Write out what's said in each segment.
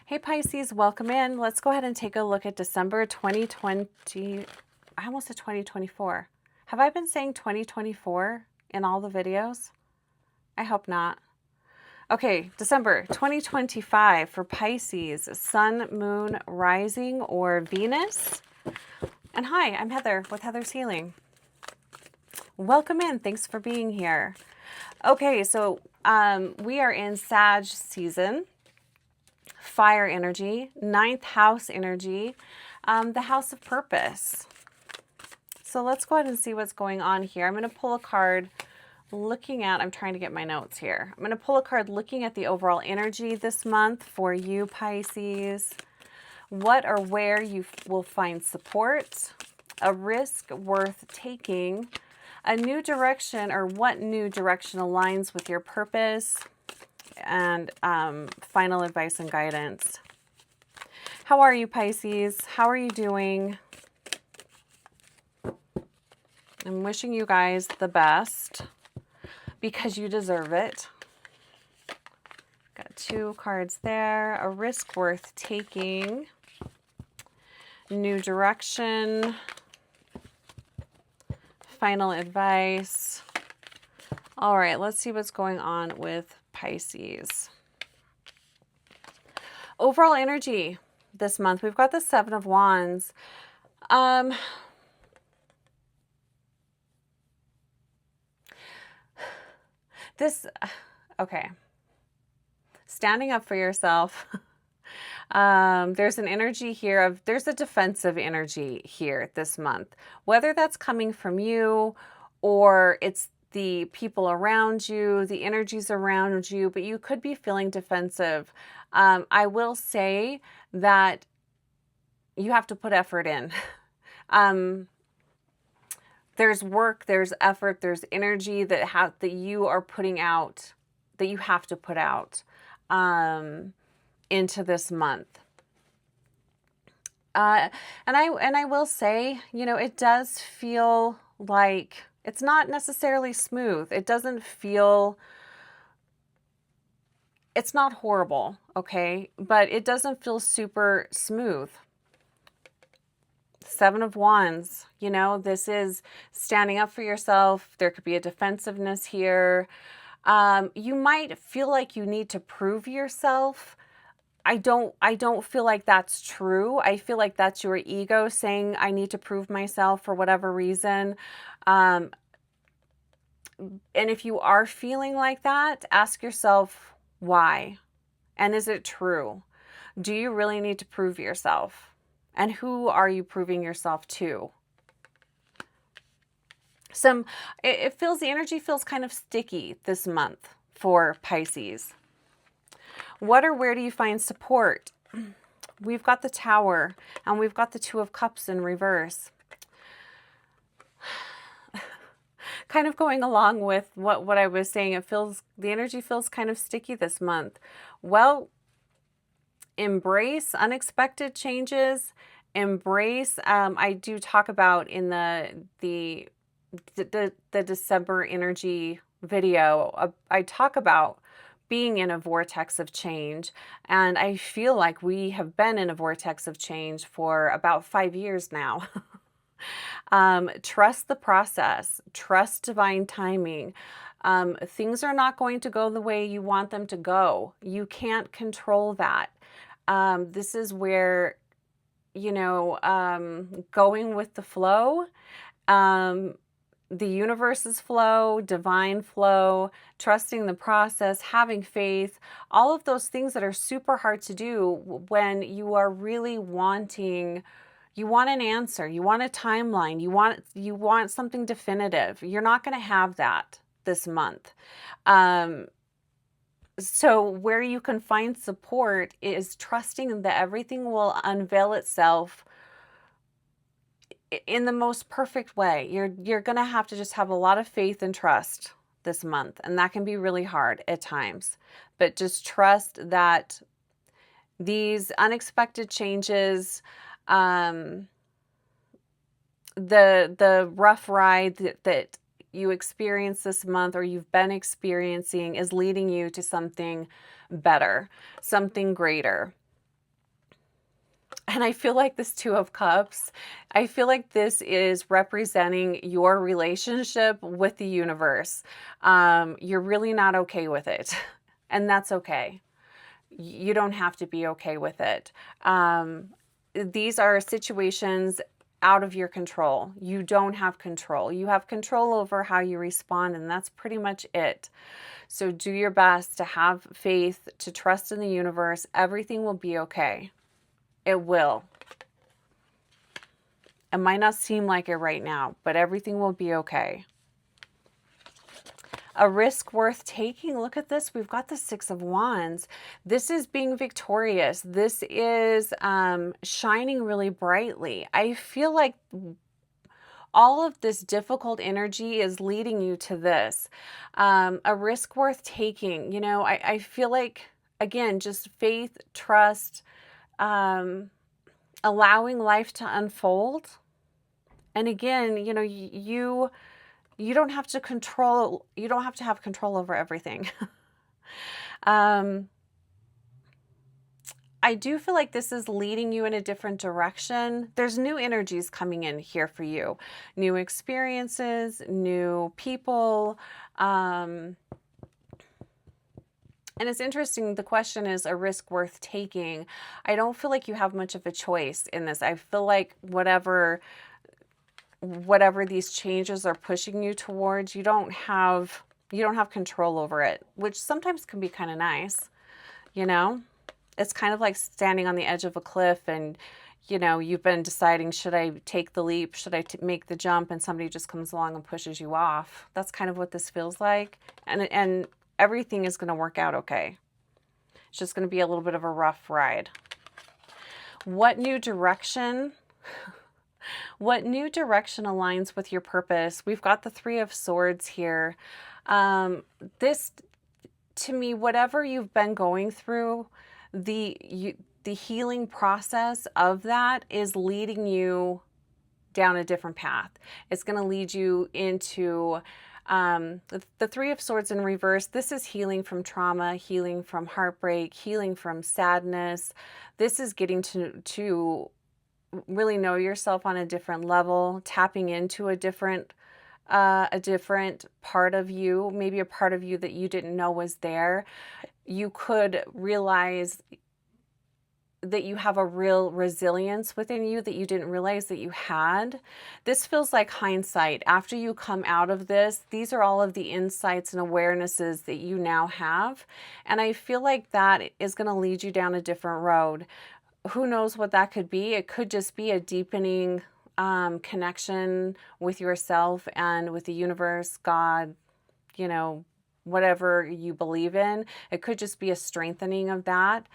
Hey Pisces, welcome in. Let's go ahead and take a look at December 2020. I almost said 2024. Have I been saying 2024 in all the videos? I hope not. Okay, December 2025 for Pisces, Sun, Moon, Rising, or Venus. And hi, I'm Heather with Heather's Healing. Welcome in. Thanks for being here. Okay, so we are in Sag season. Fire energy, ninth house energy, the house of purpose. So let's go ahead and see what's going on here. I'm going to pull a card looking at, I'm trying to get my notes here. I'm going to pull a card looking at the overall energy this month for you, Pisces. What or where you will find support, a risk worth taking, a new direction, or what new direction aligns with your purpose, and final advice and guidance. How are you, Pisces? How are you doing? I'm wishing you guys the best because you deserve it. Got two cards there. A risk worth taking, new direction, final advice. All right, let's see what's going on with Pisces. Overall energy this month, we've got the Seven of Wands. Okay. Standing up for yourself. There's an energy here there's a defensive energy here this month, whether that's coming from you or it's the people around you, the energies around you, but you could be feeling defensive. I will say that you have to put effort in. There's work, there's effort, there's energy that you are putting out, that you have to put out into this month. And I will say, you know, it does feel like it's not necessarily smooth. It doesn't feel, it's not horrible, okay? But it doesn't feel super smooth. Seven of Wands, you know, this is standing up for yourself. There could be a defensiveness here. You might feel like you need to prove yourself. I don't feel like that's true. I feel like that's your ego saying I need to prove myself for whatever reason. And if you are feeling like that, ask yourself why. And is it true? Do you really need to prove yourself? And who are you proving yourself to? It feels, the energy feels kind of sticky this month for Pisces. What or where do you find support? We've got the Tower and we've got the Two of Cups in reverse. Kind of going along with what I was saying, the energy feels kind of sticky this month. Well, embrace unexpected changes. Embrace, I do talk about in the December energy video, I talk about being in a vortex of change. And I feel like we have been in a vortex of change for about 5 years now. Trust the process, trust divine timing. Things are not going to go the way you want them to go. You can't control that. This is where, you know, going with the flow, the universe's flow, divine flow, trusting the process, having faith, all of those things that are super hard to do when you are really wanting, you want an answer, you want a timeline, you want something definitive. You're not going to have that this month. So where you can find support is trusting that everything will unveil itself in the most perfect way. You're going to have to just have a lot of faith and trust this month, and that can be really hard at times. But just trust that these unexpected changes, the rough ride that you experience this month or you've been experiencing is leading you to something better, something greater. And I feel like this Two of Cups, I feel like this is representing your relationship with the universe. You're really not okay with it. And that's okay. You don't have to be okay with it. These are situations out of your control. You don't have control. You have control over how you respond, and that's pretty much it. So do your best to have faith, to trust in the universe. Everything will be okay. It will. It might not seem like it right now, but everything will be okay. A risk worth taking. Look at this. We've got the Six of Wands. This is being victorious. This is shining really brightly. I feel like all of this difficult energy is leading you to this. A risk worth taking. You know, I feel like, again, just faith, trust, allowing life to unfold. And again, you know, you don't have to control, you don't have to have control over everything. I do feel like this is leading you in a different direction. There's new energies coming in here for you. New experiences, new people. And it's interesting, the question is a risk worth taking. I don't feel like you have much of a choice in this. I feel like whatever these changes are pushing you towards, you don't have control over it, which sometimes can be kind of nice, you know? It's kind of like standing on the edge of a cliff and, you know, you've been deciding, should I take the leap? Should I make the jump? And somebody just comes along and pushes you off. That's kind of what this feels like. And everything is going to work out okay. It's just going to be a little bit of a rough ride. What new direction? What new direction aligns with your purpose? We've got the Three of Swords here. This, to me, whatever you've been going through, the healing process of that is leading you down a different path. It's going to lead you into the Three of Swords in reverse. This is healing from trauma, healing from heartbreak, healing from sadness. This is getting to really know yourself on a different level, tapping into a different part of you, maybe a part of you that you didn't know was there. You could realize that you have a real resilience within you that you didn't realize that you had. This feels like hindsight. After you come out of this, these are all of the insights and awarenesses that you now have. And I feel like that is going to lead you down a different road. Who knows what that could be? It could just be a deepening connection with yourself and with the universe, God, you know, whatever you believe in. It could just be a strengthening of that.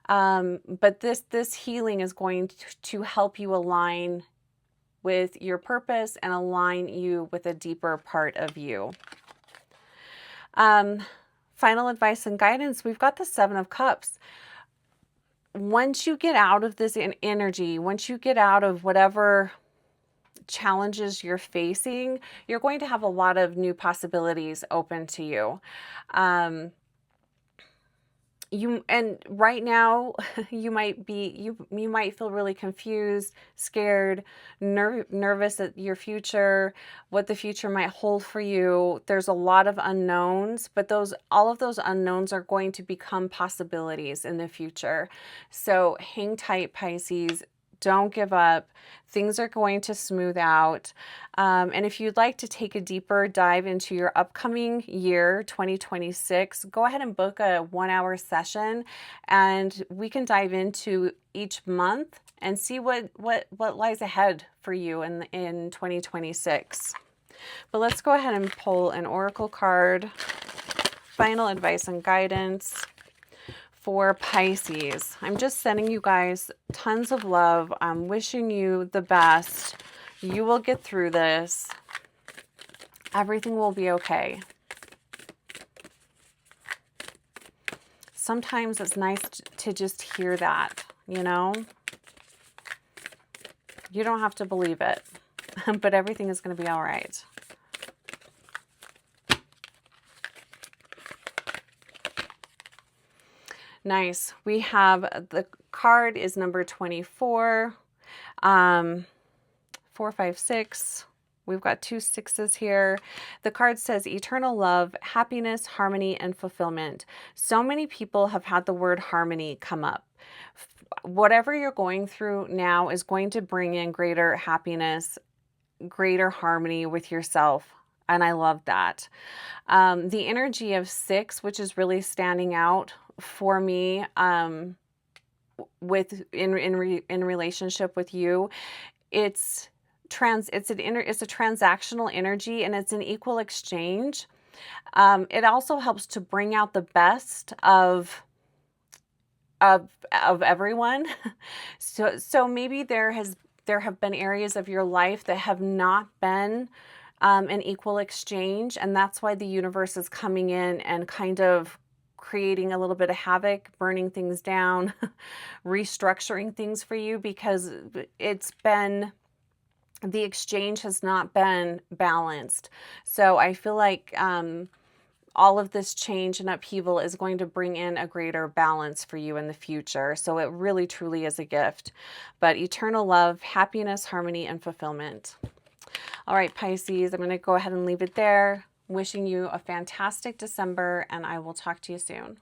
But this healing is going to help you align with your purpose and align you with a deeper part of you. Final advice and guidance. We've got the Seven of Cups. Once you get out of this energy, once you get out of whatever challenges you're facing, you're going to have a lot of new possibilities open to you. And right now you might feel really confused, scared, nervous at your future, what the future might hold for you. There's a lot of unknowns, but all of those unknowns are going to become possibilities in the future. So hang tight, Pisces. Don't give up. Things are going to smooth out. And if you'd like to take a deeper dive into your upcoming year, 2026, go ahead and book a 1-hour session and we can dive into each month and see what lies ahead for you in 2026. But let's go ahead and pull an oracle card. Final advice and guidance for Pisces. I'm just sending you guys tons of love. I'm wishing you the best. You will get through this. Everything will be okay. Sometimes it's nice to just hear that, you know? You don't have to believe it, but everything is going to be all right. Nice. We have the card is number 24, 4, 5, 6. We've got 2 6s here. The card says eternal love, happiness, harmony, and fulfillment. So many people have had the word harmony come up. Whatever you're going through now is going to bring in greater happiness, greater harmony with yourself. And I love that. The energy of 6, which is really standing out for me, with in relationship with you, it's it's a transactional energy, and it's an equal exchange. It also helps to bring out the best of everyone. So maybe there have been areas of your life that have not been an equal exchange, and that's why the universe is coming in and kind of creating a little bit of havoc, burning things down, restructuring things for you, because the exchange has not been balanced. So I feel like all of this change and upheaval is going to bring in a greater balance for you in the future. So it really, truly is a gift. But eternal love, happiness, harmony, and fulfillment. All right, Pisces, I'm going to go ahead and leave it there. Wishing you a fantastic December, and I will talk to you soon.